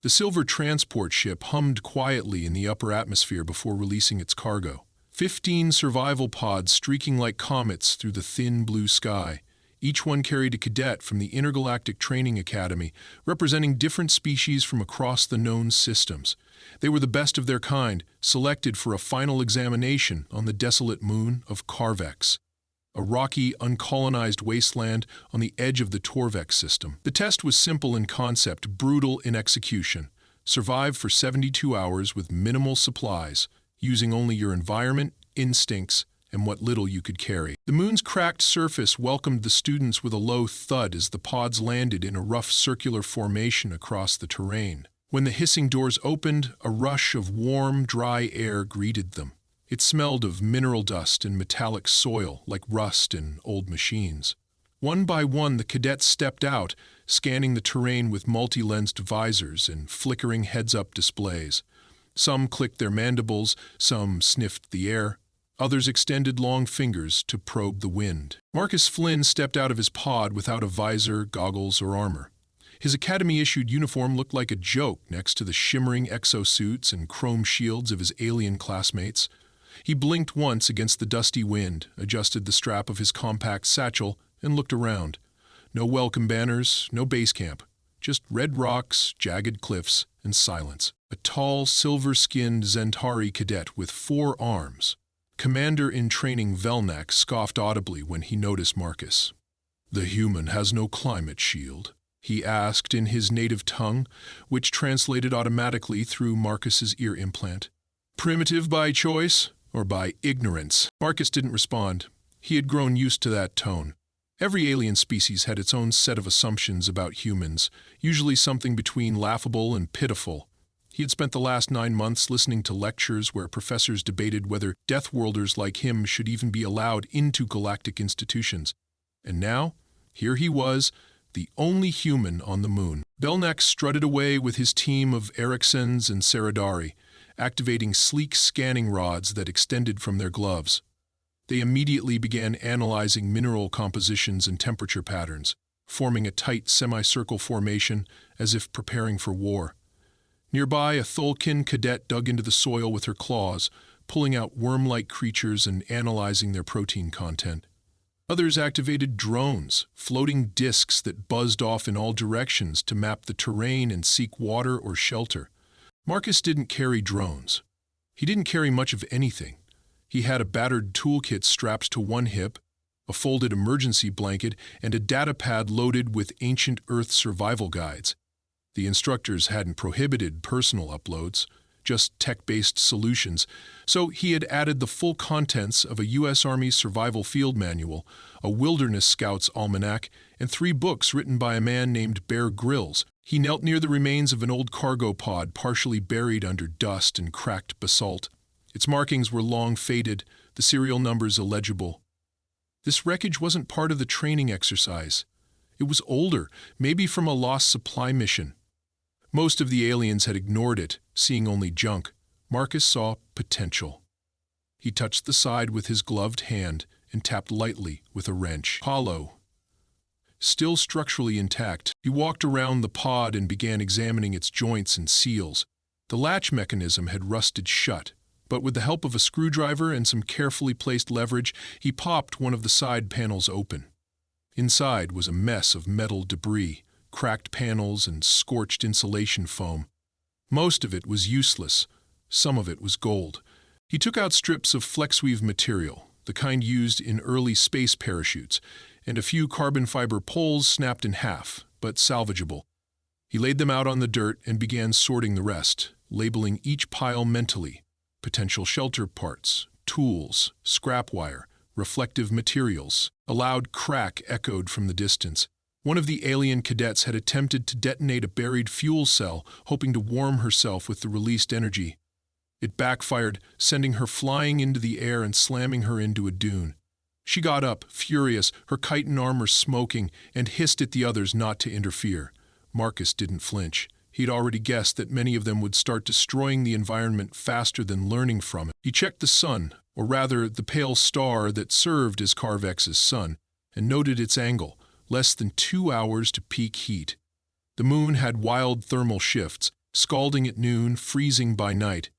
The silver transport ship hummed quietly in the upper atmosphere before releasing its cargo. 15 survival pods streaking like comets through the thin blue sky. Each one carried a cadet from the Intergalactic Training Academy, representing different species from across the known systems. They were the best of their kind, selected for a final examination on the desolate moon of Carvex, a rocky, uncolonized wasteland on the edge of the Torvex system. The test was simple in concept, brutal in execution. Survive for 72 hours with minimal supplies, using only your environment, instincts, and what little you could carry. The moon's cracked surface welcomed the students with a low thud as the pods landed in a rough circular formation across the terrain. When the hissing doors opened, a rush of warm, dry air greeted them. It smelled of mineral dust and metallic soil, like rust in old machines. One by one, the cadets stepped out, scanning the terrain with multi-lensed visors and flickering heads-up displays. Some clicked their mandibles, some sniffed the air. Others extended long fingers to probe the wind. Marcus Flynn stepped out of his pod without a visor, goggles, or armor. His academy-issued uniform looked like a joke next to the shimmering exosuits and chrome shields of his alien classmates. He blinked once against the dusty wind, adjusted the strap of his compact satchel, and looked around. No welcome banners, no base camp. Just red rocks, jagged cliffs, and silence. A tall, silver-skinned Zentari cadet with 4 arms. Commander-in-Training Velnak scoffed audibly when he noticed Marcus. "The human has no climate shield," he asked in his native tongue, which translated automatically through Marcus's ear implant. "Primitive by choice or by ignorance?" Marcus didn't respond. He had grown used to that tone. Every alien species had its own set of assumptions about humans, usually something between laughable and pitiful. He had spent the last 9 months listening to lectures where professors debated whether Deathworlders like him should even be allowed into galactic institutions. And now, here he was, the only human on the moon. Belknap strutted away with his team of Ericssons and Saradari, activating sleek scanning rods that extended from their gloves. They immediately began analyzing mineral compositions and temperature patterns, forming a tight semicircle formation as if preparing for war. Nearby, a Thulkin cadet dug into the soil with her claws, pulling out worm-like creatures and analyzing their protein content. Others activated drones, floating discs that buzzed off in all directions to map the terrain and seek water or shelter. Marcus didn't carry drones. He didn't carry much of anything. He had a battered toolkit strapped to one hip, a folded emergency blanket, and a datapad loaded with ancient Earth survival guides. The instructors hadn't prohibited personal uploads, just tech-based solutions, so he had added the full contents of a U.S. Army Survival Field Manual, a Wilderness Scouts Almanac, and 3 books written by a man named Bear Grylls. He knelt near the remains of an old cargo pod partially buried under dust and cracked basalt. Its markings were long faded, the serial numbers illegible. This wreckage wasn't part of the training exercise. It was older, maybe from a lost supply mission. Most of the aliens had ignored it, seeing only junk. Marcus saw potential. He touched the side with his gloved hand and tapped lightly with a wrench. Hollow. Still structurally intact, he walked around the pod and began examining its joints and seals. The latch mechanism had rusted shut, but with the help of a screwdriver and some carefully placed leverage, he popped one of the side panels open. Inside was a mess of metal debris, cracked panels and scorched insulation foam. Most of it was useless. Some of it was gold. He took out strips of flexweave material, the kind used in early space parachutes, and a few carbon fiber poles snapped in half, but salvageable. He laid them out on the dirt and began sorting the rest, labeling each pile mentally: potential shelter parts, tools, scrap wire, reflective materials. A loud crack echoed from the distance. One of the alien cadets had attempted to detonate a buried fuel cell, hoping to warm herself with the released energy. It backfired, sending her flying into the air and slamming her into a dune. She got up, furious, her chitin armor smoking, and hissed at the others not to interfere. Marcus didn't flinch. He'd already guessed that many of them would start destroying the environment faster than learning from it. He checked the sun, or rather the pale star that served as Carvex's sun, and noted its angle, less than 2 hours to peak heat. The moon had wild thermal shifts, Scalding at noon, freezing by night,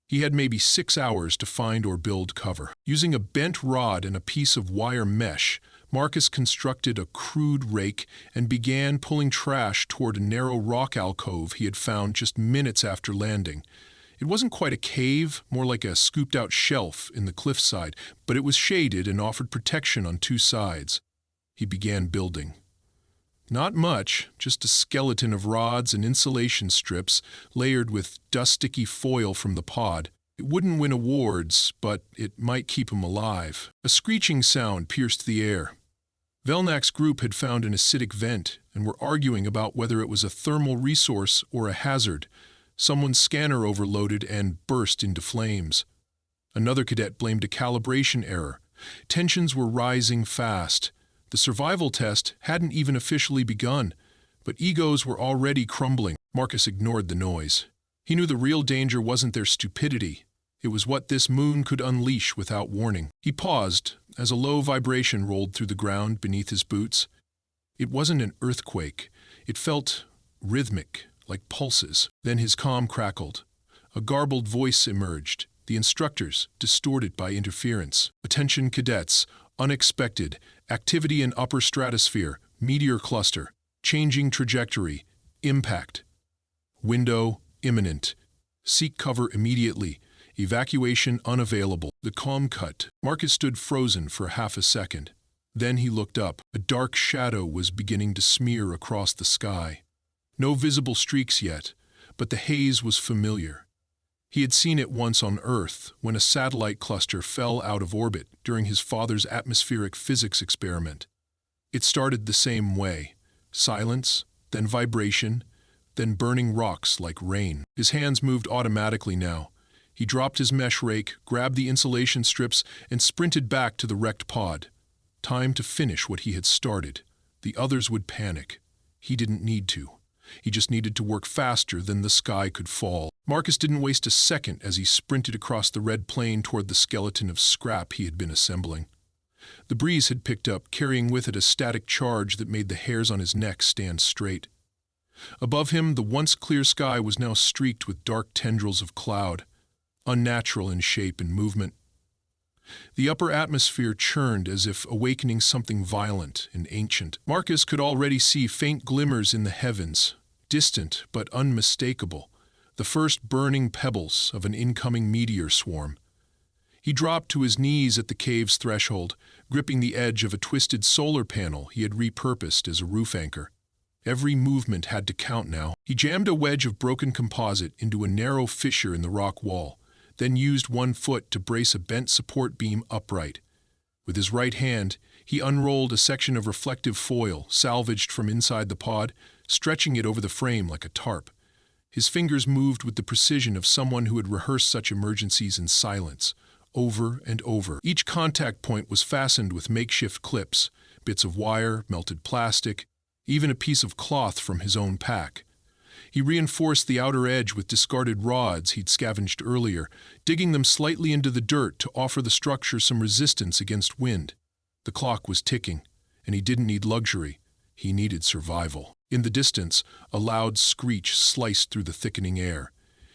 he had maybe 6 hours to find or build cover. Using a bent rod and a piece of wire mesh, Marcus constructed a crude rake and began pulling trash toward a narrow rock alcove he had found just minutes after landing. It wasn't quite a cave, more like a scooped-out shelf in the cliffside, but it was shaded and offered protection on 2 sides. He began building. Not much, just a skeleton of rods and insulation strips layered with dust-sticky foil from the pod. It wouldn't win awards, but it might keep him alive. A screeching sound pierced the air. Velnak's group had found an acidic vent and were arguing about whether it was a thermal resource or a hazard. Someone's scanner overloaded and burst into flames. Another cadet blamed a calibration error. Tensions were rising fast. The survival test hadn't even officially begun, but egos were already crumbling. Marcus ignored the noise. He knew the real danger wasn't their stupidity. It was what this moon could unleash without warning. He paused as a low vibration rolled through the ground beneath his boots. It wasn't an earthquake. It felt rhythmic, like pulses. Then his comm crackled. A garbled voice emerged, the instructor's, distorted by interference. "Attention cadets, unexpected, activity in upper stratosphere, meteor cluster, changing trajectory, impact. Window imminent. Seek cover immediately. Evacuation unavailable." The comm cut. Marcus stood frozen for half a second. Then he looked up. A dark shadow was beginning to smear across the sky. No visible streaks yet, but the haze was familiar. He had seen it once on Earth when a satellite cluster fell out of orbit during his father's atmospheric physics experiment. It started the same way. Silence, then vibration, then burning rocks like rain. His hands moved automatically now. He dropped his mesh rake, grabbed the insulation strips, and sprinted back to the wrecked pod. Time to finish what he had started. The others would panic. He didn't need to. He just needed to work faster than the sky could fall. Marcus didn't waste a second as he sprinted across the red plain toward the skeleton of scrap he had been assembling. The breeze had picked up, carrying with it a static charge that made the hairs on his neck stand straight. Above him, the once clear sky was now streaked with dark tendrils of cloud, unnatural in shape and movement. The upper atmosphere churned as if awakening something violent and ancient. Marcus could already see faint glimmers in the heavens, distant but unmistakable, the first burning pebbles of an incoming meteor swarm. He dropped to his knees at the cave's threshold, gripping the edge of a twisted solar panel he had repurposed as a roof anchor. Every movement had to count now. He jammed a wedge of broken composite into a narrow fissure in the rock wall, then used one foot to brace a bent support beam upright. With his right hand, he unrolled a section of reflective foil salvaged from inside the pod, stretching it over the frame like a tarp. His fingers moved with the precision of someone who had rehearsed such emergencies in silence, over and over. Each contact point was fastened with makeshift clips, bits of wire, melted plastic, even a piece of cloth from his own pack. He reinforced the outer edge with discarded rods he'd scavenged earlier, digging them slightly into the dirt to offer the structure some resistance against wind. The clock was ticking, and he didn't need luxury. He needed survival. In the distance, a loud screech sliced through the thickening air.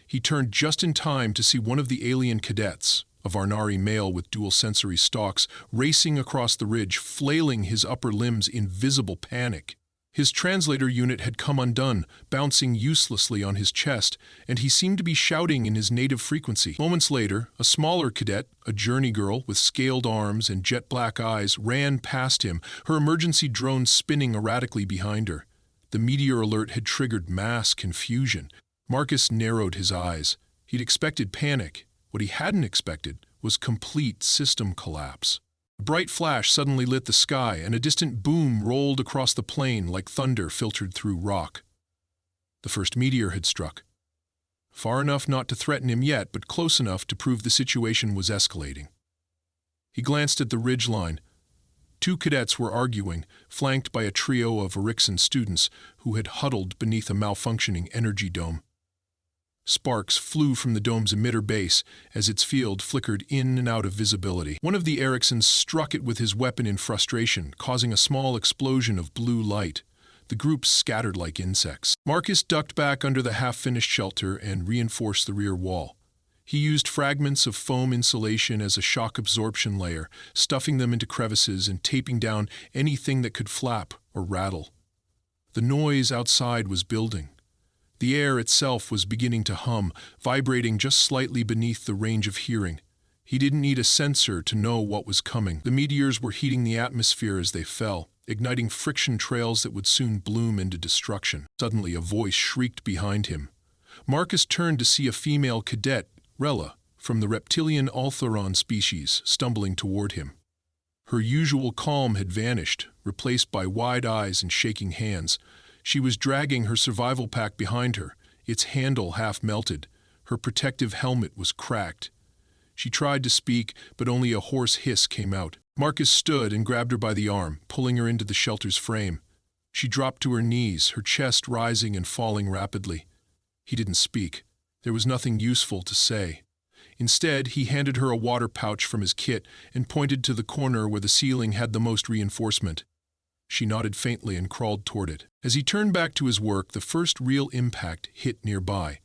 He turned just in time to see one of the alien cadets, a Varnari male with dual sensory stalks, racing across the ridge, flailing his upper limbs in visible panic. His translator unit had come undone, bouncing uselessly on his chest, and he seemed to be shouting in his native frequency. Moments later, a smaller cadet, a journey girl with scaled arms and jet-black eyes, ran past him, her emergency drone spinning erratically behind her. The meteor alert had triggered mass confusion. Marcus narrowed his eyes. He'd expected panic. What he hadn't expected was complete system collapse. A bright flash suddenly lit the sky, and a distant boom rolled across the plain like thunder filtered through rock. The first meteor had struck. Far enough not to threaten him yet, but close enough to prove the situation was escalating. He glanced at the ridgeline. 2 cadets were arguing, flanked by a trio of Erikson students who had huddled beneath a malfunctioning energy dome. Sparks flew from the dome's emitter base as its field flickered in and out of visibility. One of the Eriksons struck it with his weapon in frustration, causing a small explosion of blue light. The group scattered like insects. Marcus ducked back under the half-finished shelter and reinforced the rear wall. He used fragments of foam insulation as a shock absorption layer, stuffing them into crevices and taping down anything that could flap or rattle. The noise outside was building. The air itself was beginning to hum, vibrating just slightly beneath the range of hearing. He didn't need a sensor to know what was coming. The meteors were heating the atmosphere as they fell, igniting friction trails that would soon bloom into destruction. Suddenly, a voice shrieked behind him. Marcus turned to see a female cadet, Rella, from the reptilian Altheron species, stumbling toward him. Her usual calm had vanished, replaced by wide eyes and shaking hands. She was dragging her survival pack behind her, its handle half melted. Her protective helmet was cracked. She tried to speak, but only a hoarse hiss came out. Marcus stood and grabbed her by the arm, pulling her into the shelter's frame. She dropped to her knees, her chest rising and falling rapidly. He didn't speak. There was nothing useful to say. Instead, he handed her a water pouch from his kit and pointed to the corner where the ceiling had the most reinforcement. She nodded faintly and crawled toward it. As he turned back to his work, the first real impact hit nearby.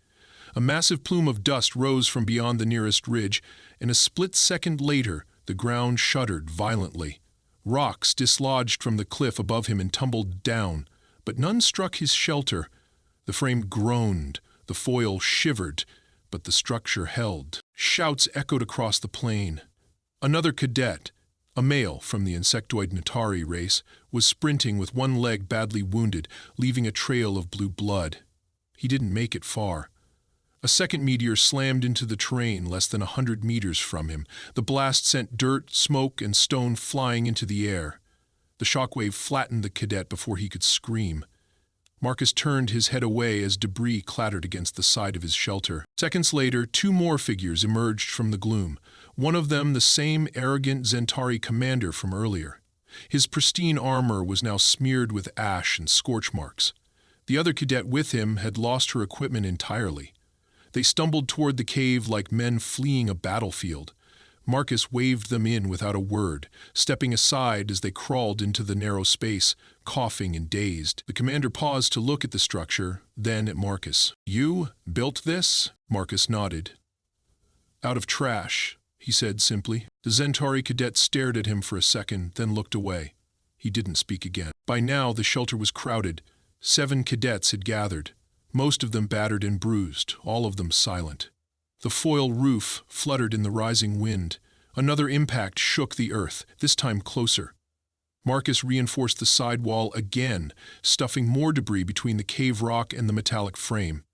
A massive plume of dust rose from beyond the nearest ridge, and a split second later, the ground shuddered violently. Rocks dislodged from the cliff above him and tumbled down, but none struck his shelter. The frame groaned, the foil shivered, but the structure held. Shouts echoed across the plain. Another cadet, a male from the insectoid Natari race, was sprinting with one leg badly wounded, leaving a trail of blue blood. He didn't make it far. A second meteor slammed into the terrain less than 100 meters from him. The blast sent dirt, smoke, and stone flying into the air. The shockwave flattened the cadet before he could scream. Marcus turned his head away as debris clattered against the side of his shelter. Seconds later, two more figures emerged from the gloom, one of them the same arrogant Zentari commander from earlier. His pristine armor was now smeared with ash and scorch marks. The other cadet with him had lost her equipment entirely. They stumbled toward the cave like men fleeing a battlefield. Marcus waved them in without a word, stepping aside as they crawled into the narrow space, coughing and dazed. The commander paused to look at the structure, then at Marcus. "You built this?" Marcus nodded. "Out of trash," he said simply. The Zentari cadet stared at him for a second, then looked away. He didn't speak again. By now, the shelter was crowded. 7 cadets had gathered. Most of them battered and bruised, all of them silent. The foil roof fluttered in the rising wind. Another impact shook the earth, this time closer. Marcus reinforced the side wall again, stuffing more debris between the cave rock and the metallic frame.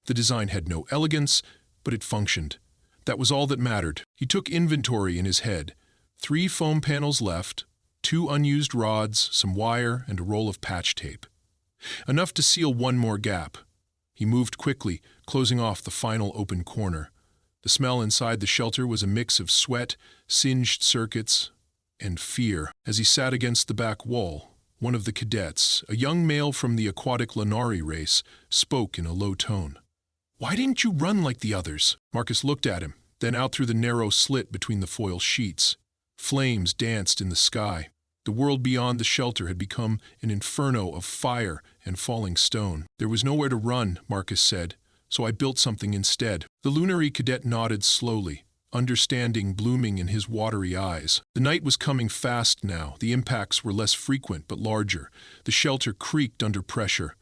The design had no elegance, but it functioned. That was all that mattered. He took inventory in his head. 3 foam panels left, 2 unused rods, some wire, and a roll of patch tape. Enough to seal one more gap. He moved quickly, closing off the final open corner. The smell inside the shelter was a mix of sweat, singed circuits, and fear. As he sat against the back wall, one of the cadets, a young male from the aquatic Lanari race, spoke in a low tone. "Why didn't you run like the others?" Marcus looked at him, then out through the narrow slit between the foil sheets. Flames danced in the sky. The world beyond the shelter had become an inferno of fire and falling stone. "There was nowhere to run," Marcus said, "so I built something instead." The Lunary cadet nodded slowly, understanding blooming in his watery eyes. The night was coming fast now. The impacts were less frequent but larger. The shelter creaked under pressure,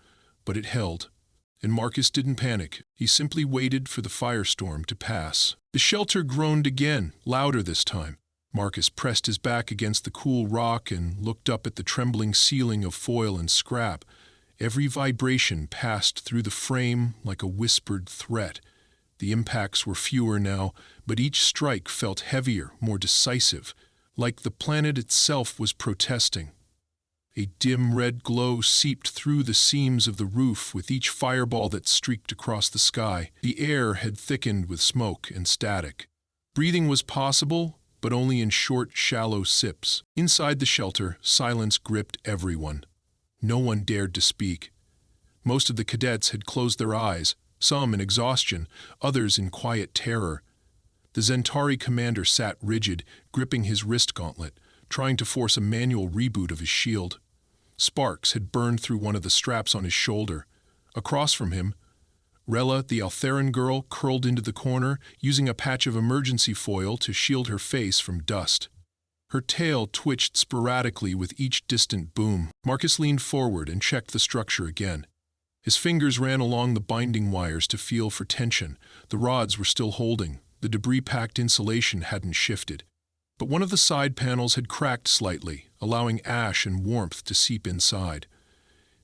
but it held. And Marcus didn't panic. He simply waited for the firestorm to pass. The shelter groaned again, louder this time. Marcus pressed his back against the cool rock and looked up at the trembling ceiling of foil and scrap. Every vibration passed through the frame like a whispered threat. The impacts were fewer now, but each strike felt heavier, more decisive, like the planet itself was protesting. A dim red glow seeped through the seams of the roof with each fireball that streaked across the sky. The air had thickened with smoke and static. Breathing was possible, but only in short, shallow sips. Inside the shelter, silence gripped everyone. No one dared to speak. Most of the cadets had closed their eyes, some in exhaustion, others in quiet terror. The Zentari commander sat rigid, gripping his wrist gauntlet, trying to force a manual reboot of his shield. Sparks had burned through one of the straps on his shoulder. Across from him, Rella, the Altheran girl, curled into the corner, using a patch of emergency foil to shield her face from dust. Her tail twitched sporadically with each distant boom. Marcus leaned forward and checked the structure again. His fingers ran along the binding wires to feel for tension. The rods were still holding. The debris-packed insulation hadn't shifted. But one of the side panels had cracked slightly, allowing ash and warmth to seep inside.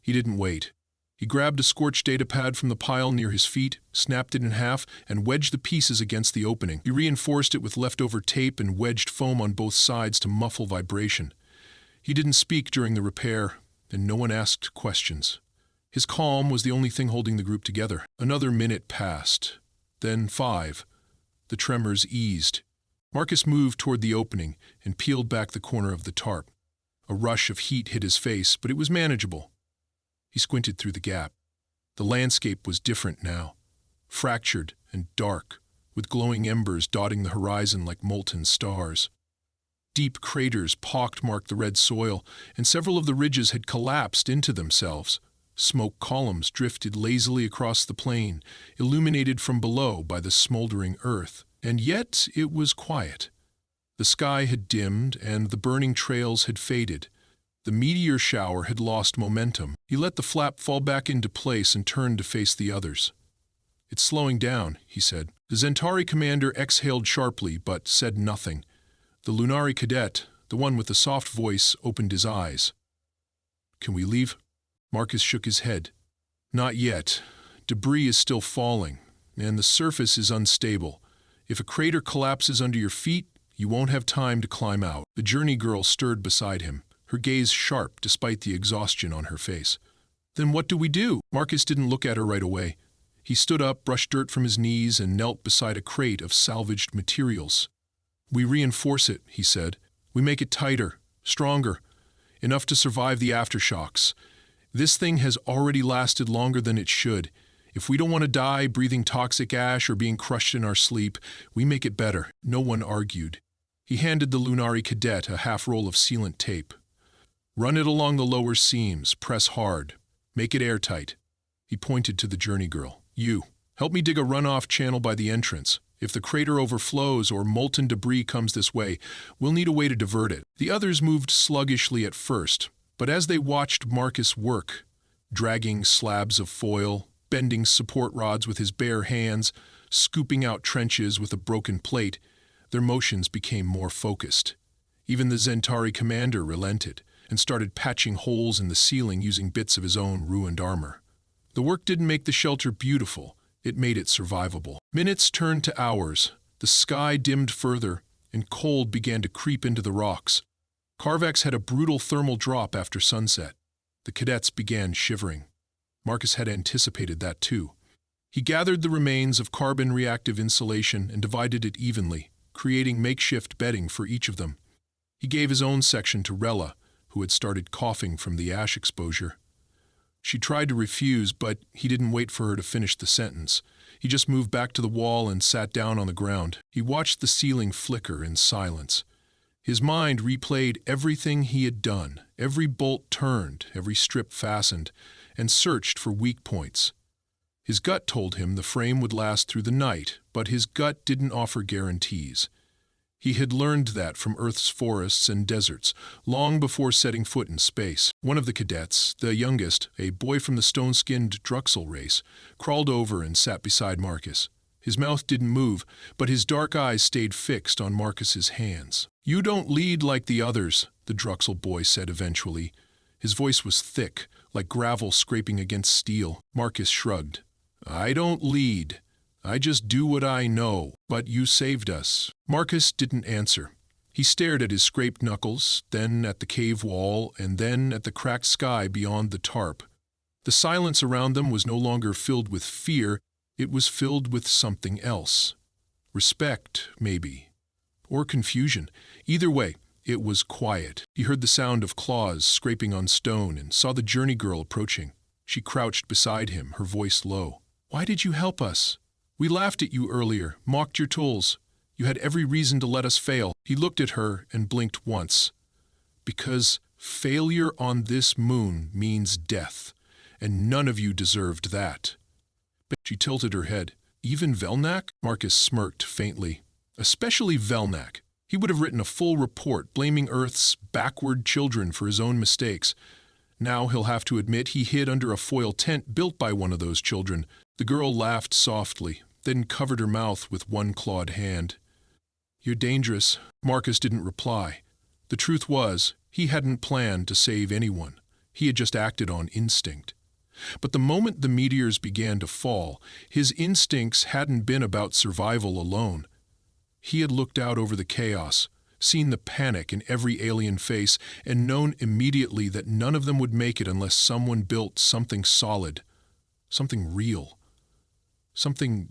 He didn't wait. He grabbed a scorched datapad from the pile near his feet, snapped it in half, and wedged the pieces against the opening. He reinforced it with leftover tape and wedged foam on both sides to muffle vibration. He didn't speak during the repair, and no one asked questions. His calm was the only thing holding the group together. Another minute passed. Then 5. The tremors eased. Marcus moved toward the opening and peeled back the corner of the tarp. A rush of heat hit his face, but it was manageable. He squinted through the gap. The landscape was different now, fractured and dark, with glowing embers dotting the horizon like molten stars. Deep craters pockmarked the red soil, and several of the ridges had collapsed into themselves. Smoke columns drifted lazily across the plain, illuminated from below by the smoldering earth. And yet it was quiet. The sky had dimmed, and the burning trails had faded. The meteor shower had lost momentum. He let the flap fall back into place and turned to face the others. "It's slowing down," he said. The Zentari commander exhaled sharply, but said nothing. The Lunari cadet, the one with the soft voice, opened his eyes. "Can we leave?" Marcus shook his head. "Not yet. Debris is still falling, and the surface is unstable. If a crater collapses under your feet, you won't have time to climb out." The journey girl stirred beside him, her gaze sharp despite the exhaustion on her face. "Then what do we do?" Marcus didn't look at her right away. He stood up, brushed dirt from his knees, and knelt beside a crate of salvaged materials. "We reinforce it," he said. "We make it tighter, stronger, enough to survive the aftershocks. This thing has already lasted longer than it should. If we don't want to die breathing toxic ash or being crushed in our sleep, we make it better." No one argued. He handed the Lunari cadet a half roll of sealant tape. "Run it along the lower seams, press hard. Make it airtight." He pointed to the journey girl. "You, help me dig a runoff channel by the entrance. If the crater overflows or molten debris comes this way, we'll need a way to divert it." The others moved sluggishly at first, but as they watched Marcus work, dragging slabs of foil, bending support rods with his bare hands, scooping out trenches with a broken plate, their motions became more focused. Even the Zentari commander relented and started patching holes in the ceiling using bits of his own ruined armor. The work didn't make the shelter beautiful, it made it survivable. Minutes turned to hours, the sky dimmed further, and cold began to creep into the rocks. Carvex had a brutal thermal drop after sunset. The cadets began shivering. Marcus had anticipated that too. He gathered the remains of carbon-reactive insulation and divided it evenly, creating makeshift bedding for each of them. He gave his own section to Rella, who had started coughing from the ash exposure. She tried to refuse, but he didn't wait for her to finish the sentence. He just moved back to the wall and sat down on the ground. He watched the ceiling flicker in silence. His mind replayed everything he had done, every bolt turned, every strip fastened, and searched for weak points. His gut told him the frame would last through the night, but his gut didn't offer guarantees. He had learned that from Earth's forests and deserts, long before setting foot in space. One of the cadets, the youngest, a boy from the stone-skinned Druxel race, crawled over and sat beside Marcus. His mouth didn't move, but his dark eyes stayed fixed on Marcus's hands. "You don't lead like the others," the Druxel boy said eventually. His voice was thick, like gravel scraping against steel. Marcus shrugged. "I don't lead. I just do what I know. But you saved us." Marcus didn't answer. He stared at his scraped knuckles, then at the cave wall, and then at the cracked sky beyond the tarp. The silence around them was no longer filled with fear, it was filled with something else. Respect, maybe. Or confusion. Either way, it was quiet. He heard the sound of claws scraping on stone and saw the journey girl approaching. She crouched beside him, her voice low. "Why did you help us? We laughed at you earlier, mocked your tools. You had every reason to let us fail." He looked at her and blinked once. "Because Failure on this moon means death, and none of you deserved that. But she tilted her head. Even Velnak? Marcus smirked faintly. Especially Velnak. He would have written a full report blaming Earth's backward children for his own mistakes. Now he'll have to admit he hid under a foil tent built by one of those children. The girl laughed softly, then covered her mouth with one clawed hand. You're dangerous. Marcus didn't reply. The truth was, he hadn't planned to save anyone. He had just acted on instinct. But the moment the meteors began to fall, his instincts hadn't been about survival alone. He had looked out over the chaos, seen the panic in every alien face, and known immediately that none of them would make it unless someone built something solid, something real, something...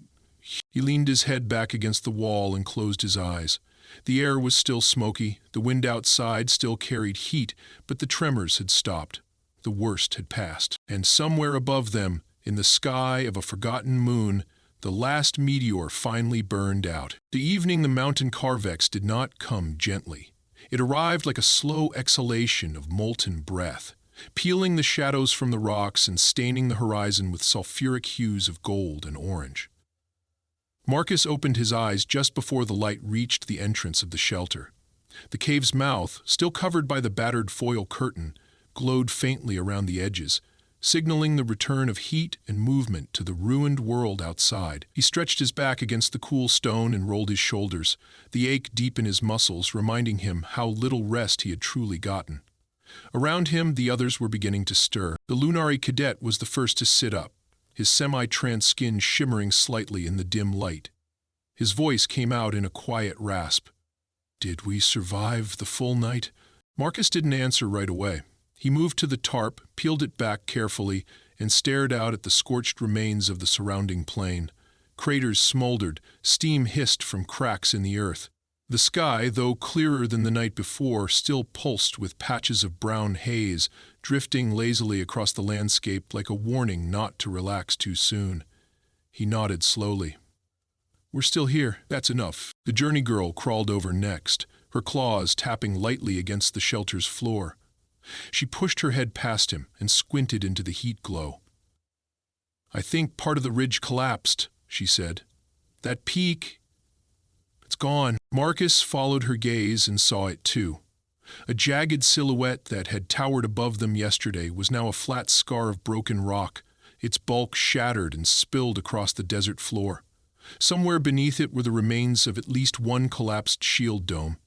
He leaned his head back against the wall and closed his eyes. The air was still smoky, the wind outside still carried heat, but the tremors had stopped. The worst had passed, and somewhere above them, in the sky of a forgotten moon, the last meteor finally burned out. The evening the mountain Carvex did not come gently. It arrived like a slow exhalation of molten breath, peeling the shadows from the rocks and staining the horizon with sulfuric hues of gold and orange. Marcus opened his eyes just before the light reached the entrance of the shelter. The cave's mouth, still covered by the battered foil curtain, glowed faintly around the edges, signaling the return of heat and movement to the ruined world outside. He stretched his back against the cool stone and rolled his shoulders, the ache deep in his muscles reminding him how little rest he had truly gotten. Around him, the others were beginning to stir. The Lunari cadet was the first to sit up, his semi-trance skin shimmering slightly in the dim light. His voice came out in a quiet rasp. "Did we survive the full night?" Marcus didn't answer right away. He moved to the tarp, peeled it back carefully, and stared out at the scorched remains of the surrounding plain. Craters smoldered, steam hissed from cracks in the earth. The sky, though clearer than the night before, still pulsed with patches of brown haze, drifting lazily across the landscape like a warning not to relax too soon. He nodded slowly. "We're still here. That's enough." The journey girl crawled over next, her claws tapping lightly against the shelter's floor. She pushed her head past him and squinted into the heat glow. "I think part of the ridge collapsed," she said. "That peak, it's gone." Marcus followed her gaze and saw it too. A jagged silhouette that had towered above them yesterday was now a flat scar of broken rock, its bulk shattered and spilled across the desert floor. Somewhere beneath it were the remains of at least one collapsed shield dome.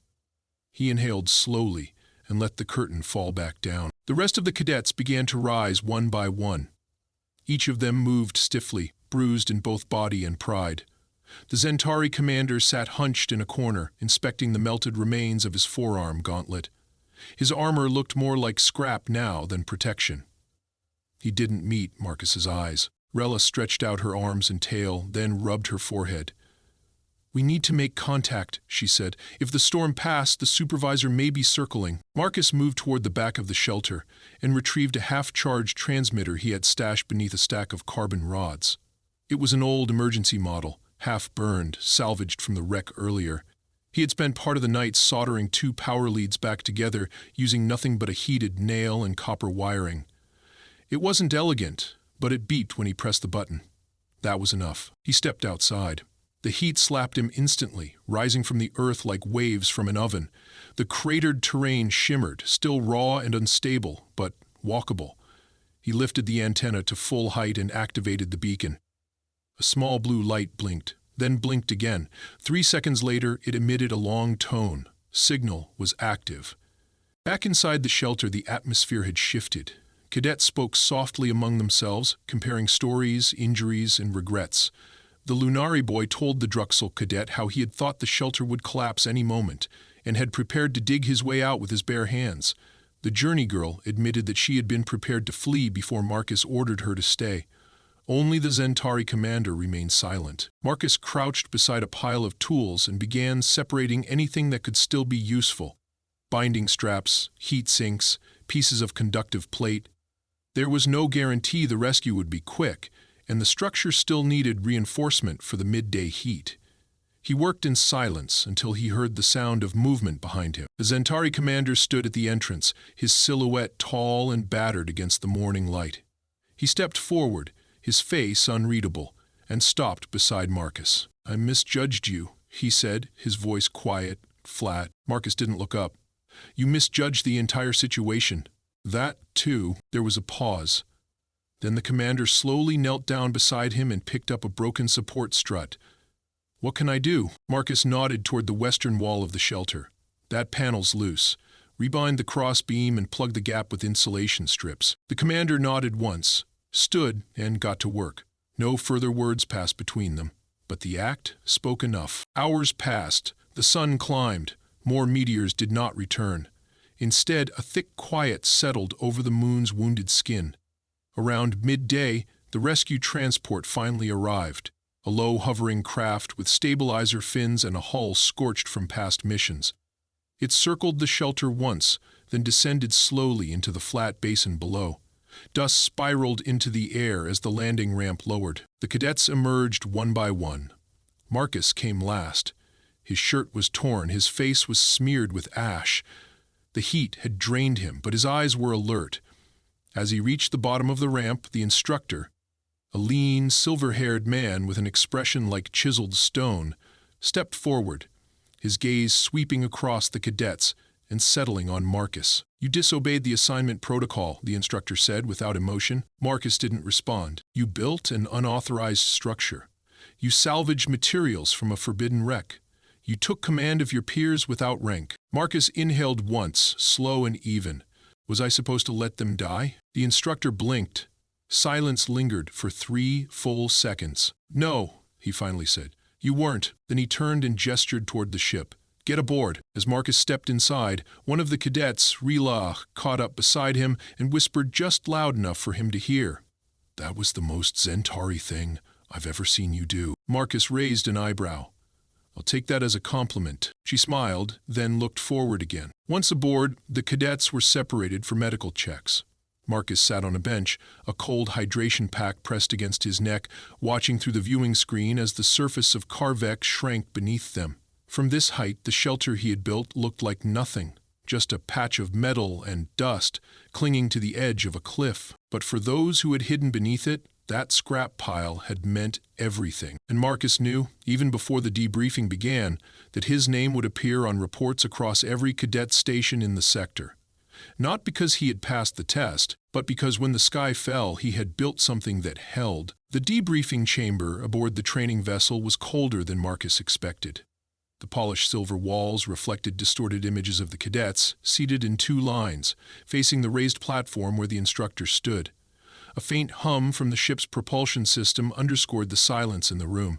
He inhaled slowly and let the curtain fall back down. The rest of the cadets began to rise one by one. Each of them moved stiffly, bruised in both body and pride. The Zentari commander sat hunched in a corner, inspecting the melted remains of his forearm gauntlet. His armor looked more like scrap now than protection. He didn't meet Marcus's eyes. Rella stretched out her arms and tail, then rubbed her forehead. "We need to make contact," she said. "If the storm passed, the supervisor may be circling." Marcus moved toward the back of the shelter and retrieved a half-charged transmitter he had stashed beneath a stack of carbon rods. It was an old emergency model, half-burned, salvaged from the wreck earlier. He had spent part of the night soldering two power leads back together using nothing but a heated nail and copper wiring. It wasn't elegant, but it beeped when he pressed the button. That was enough. He stepped outside. The heat slapped him instantly, rising from the earth like waves from an oven. The cratered terrain shimmered, still raw and unstable, but walkable. He lifted the antenna to full height and activated the beacon. A small blue light blinked, then blinked again. 3 seconds later, it emitted a long tone. Signal was active. Back inside the shelter, the atmosphere had shifted. Cadets spoke softly among themselves, comparing stories, injuries, and regrets. The Lunari boy told the Druxel cadet how he had thought the shelter would collapse any moment, and had prepared to dig his way out with his bare hands. The journey girl admitted that she had been prepared to flee before Marcus ordered her to stay. Only the Zentari commander remained silent. Marcus crouched beside a pile of tools and began separating anything that could still be useful. Binding straps, heat sinks, pieces of conductive plate. There was no guarantee the rescue would be quick, and the structure still needed reinforcement for the midday heat. He worked in silence until he heard the sound of movement behind him. The Zentari commander stood at the entrance, his silhouette tall and battered against the morning light. He stepped forward, his face unreadable, and stopped beside Marcus. "I misjudged you," he said, his voice quiet, flat. Marcus didn't look up. "You misjudged the entire situation." "That, too." There was a pause. Then the commander slowly knelt down beside him and picked up a broken support strut. "What can I do?" Marcus nodded toward the western wall of the shelter. "That panel's loose. Rebind the cross beam and plug the gap with insulation strips." The commander nodded once, stood, and got to work. No further words passed between them, but the act spoke enough. Hours passed. The sun climbed. More meteors did not return. Instead, a thick quiet settled over the moon's wounded skin. Around midday, the rescue transport finally arrived, a low-hovering craft with stabilizer fins and a hull scorched from past missions. It circled the shelter once, then descended slowly into the flat basin below. Dust spiraled into the air as the landing ramp lowered. The cadets emerged one by one. Marcus came last. His shirt was torn, his face was smeared with ash. The heat had drained him, but his eyes were alert. As he reached the bottom of the ramp, the instructor, a lean, silver-haired man with an expression like chiseled stone, stepped forward, his gaze sweeping across the cadets and settling on Marcus. "You disobeyed the assignment protocol," the instructor said without emotion. Marcus didn't respond. "You built an unauthorized structure. You salvaged materials from a forbidden wreck. You took command of your peers without rank." Marcus inhaled once, slow and even. Was I supposed to let them die? The instructor blinked. Silence lingered for 3 full seconds. "No," he finally said. "You weren't." Then he turned and gestured toward the ship. "Get aboard." As Marcus stepped inside, one of the cadets, Rila, caught up beside him and whispered just loud enough for him to hear. "That was the most Zentari thing I've ever seen you do." Marcus raised an eyebrow. "I'll take that as a compliment." She smiled, then looked forward again. Once aboard, the cadets were separated for medical checks. Marcus sat on a bench, a cold hydration pack pressed against his neck, watching through the viewing screen as the surface of Carvex shrank beneath them. From this height, the shelter he had built looked like nothing, just a patch of metal and dust clinging to the edge of a cliff. But for those who had hidden beneath it, that scrap pile had meant everything. And Marcus knew, even before the debriefing began, that his name would appear on reports across every cadet station in the sector. Not because he had passed the test, but because when the sky fell, he had built something that held. The debriefing chamber aboard the training vessel was colder than Marcus expected. The polished silver walls reflected distorted images of the cadets, seated in 2 lines, facing the raised platform where the instructor stood. A faint hum from the ship's propulsion system underscored the silence in the room.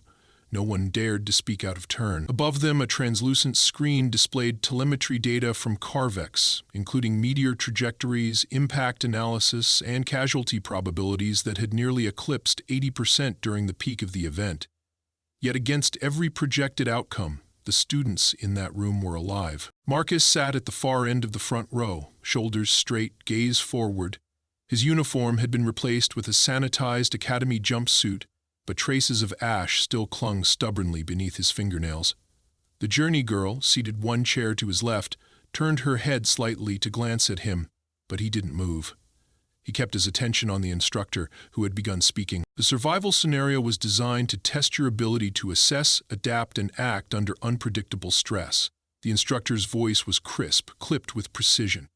No one dared to speak out of turn. Above them, a translucent screen displayed telemetry data from Carvex, including meteor trajectories, impact analysis, and casualty probabilities that had nearly eclipsed 80% during the peak of the event. Yet against every projected outcome, the students in that room were alive. Marcus sat at the far end of the front row, shoulders straight, gaze forward. His uniform had been replaced with a sanitized academy jumpsuit, but traces of ash still clung stubbornly beneath his fingernails. The journey girl, seated 1 chair to his left, turned her head slightly to glance at him, but he didn't move. He kept his attention on the instructor, who had begun speaking. The survival scenario was designed to test your ability to assess, adapt, and act under unpredictable stress. The instructor's voice was crisp, clipped with precision.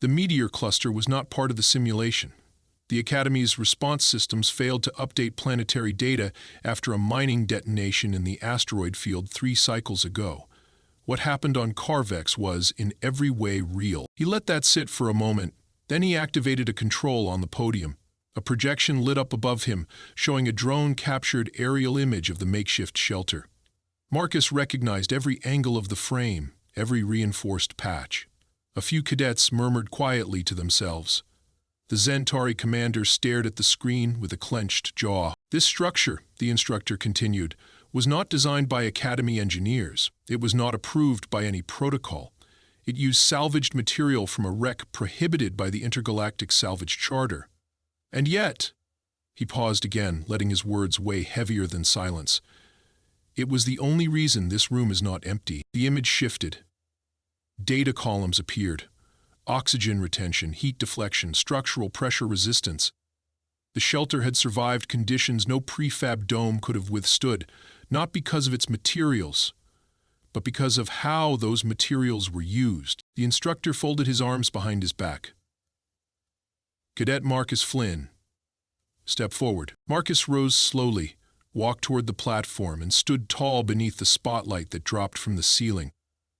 The meteor cluster was not part of the simulation. The Academy's response systems failed to update planetary data after a mining detonation in the asteroid field 3 cycles ago. What happened on Carvex was, in every way, real. He let that sit for a moment. Then he activated a control on the podium. A projection lit up above him, showing a drone-captured aerial image of the makeshift shelter. Marcus recognized every angle of the frame, every reinforced patch. A few cadets murmured quietly to themselves. The Zentari commander stared at the screen with a clenched jaw. This structure, the instructor continued, was not designed by Academy engineers. It was not approved by any protocol. It used salvaged material from a wreck prohibited by the Intergalactic Salvage Charter. And yet, he paused again, letting his words weigh heavier than silence. It was the only reason this room is not empty. The image shifted. Data columns appeared. Oxygen retention, heat deflection, structural pressure resistance. The shelter had survived conditions no prefab dome could have withstood, not because of its materials, but because of how those materials were used. The instructor folded his arms behind his back. Cadet Marcus Flynn. Step forward. Marcus rose slowly, walked toward the platform, and stood tall beneath the spotlight that dropped from the ceiling.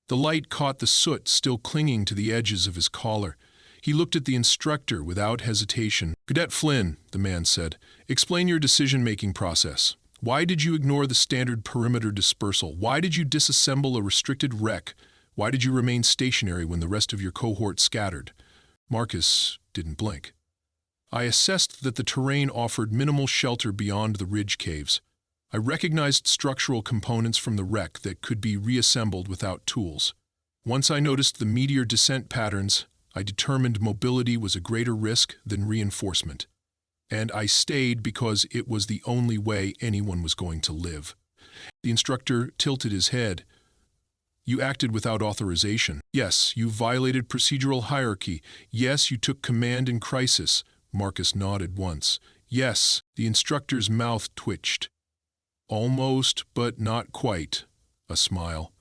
The light caught the soot still clinging to the edges of his collar. He looked at the instructor without hesitation. Cadet Flynn, the man said, explain your decision-making process. Why did you ignore the standard perimeter dispersal? Why did you disassemble a restricted wreck? Why did you remain stationary when the rest of your cohort scattered? Marcus didn't blink. I assessed that the terrain offered minimal shelter beyond the ridge caves. I recognized structural components from the wreck that could be reassembled without tools. Once I noticed the Meteor descent patterns, I determined mobility was a greater risk than reinforcement. And I stayed because it was the only way anyone was going to live. The instructor tilted his head. You acted without authorization. Yes, you violated procedural hierarchy. Yes, you took command in crisis. Marcus nodded once. Yes, the instructor's mouth twitched. Almost, but not quite. A smile.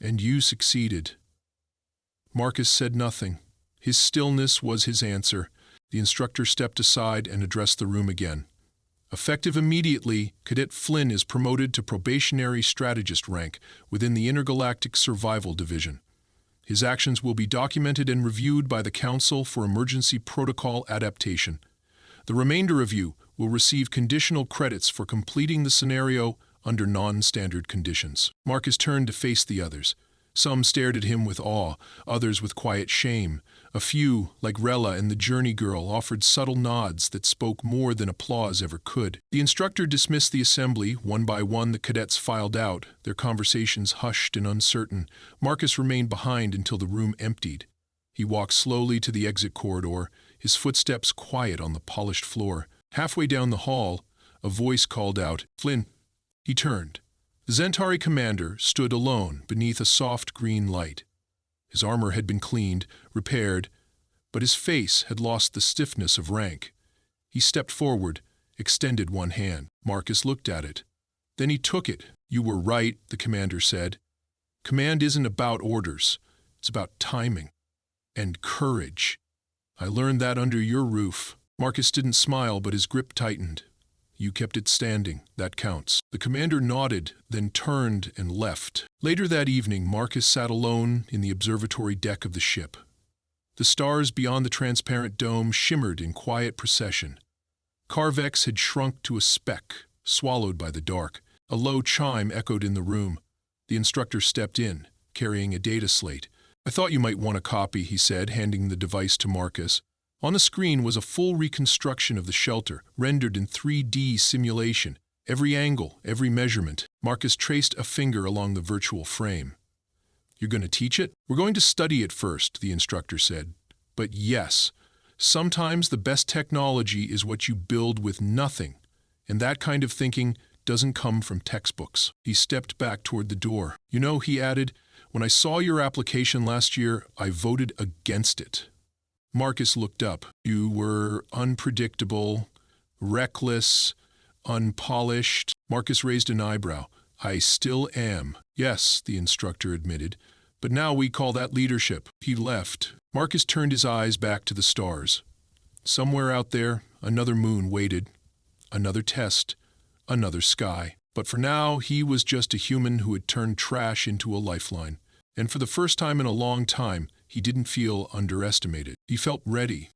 And you succeeded. Marcus said nothing. His stillness was his answer. The instructor stepped aside and addressed the room again. Effective immediately, Cadet Flynn is promoted to probationary strategist rank within the Intergalactic Survival Division. His actions will be documented and reviewed by the Council for Emergency Protocol Adaptation. The remainder of you will receive conditional credits for completing the scenario under non-standard conditions. Marcus turned to face the others. Some stared at him with awe, others with quiet shame. A few, like Rella and the Journey Girl, offered subtle nods that spoke more than applause ever could. The instructor dismissed the assembly. One by one, the cadets filed out, their conversations hushed and uncertain. Marcus remained behind until the room emptied. He walked slowly to the exit corridor, his footsteps quiet on the polished floor. Halfway down the hall, a voice called out, "Flynn." He turned. The Zentari commander stood alone beneath a soft green light. His armor had been cleaned, repaired, but his face had lost the stiffness of rank. He stepped forward, extended one hand. Marcus looked at it. Then he took it. "You were right," the commander said. "Command isn't about orders. It's about timing and courage. I learned that under your roof." Marcus didn't smile, but his grip tightened. "You kept it standing. That counts." The commander nodded, then turned and left. Later that evening, Marcus sat alone in the observatory deck of the ship. The stars beyond the transparent dome shimmered in quiet procession. Carvex had shrunk to a speck, swallowed by the dark. A low chime echoed in the room. The instructor stepped in, carrying a data slate. "I thought you might want a copy," he said, handing the device to Marcus. On the screen was a full reconstruction of the shelter, rendered in 3D simulation. Every angle, every measurement. Marcus traced a finger along the virtual frame. "You're going to teach it?" "We're going to study it first," the instructor said. "But yes, sometimes the best technology is what you build with nothing, and that kind of thinking doesn't come from textbooks." He stepped back toward the door. "You know," he added, "when I saw your application last year, I voted against it." Marcus looked up. "You were unpredictable, reckless, unpolished." Marcus raised an eyebrow. "I still am." "Yes," the instructor admitted, "but now we call that leadership." He left. Marcus turned his eyes back to the stars. Somewhere out there, another moon waited, another test, another sky. But for now, he was just a human who had turned trash into a lifeline. And for the first time in a long time, he didn't feel underestimated. He felt ready.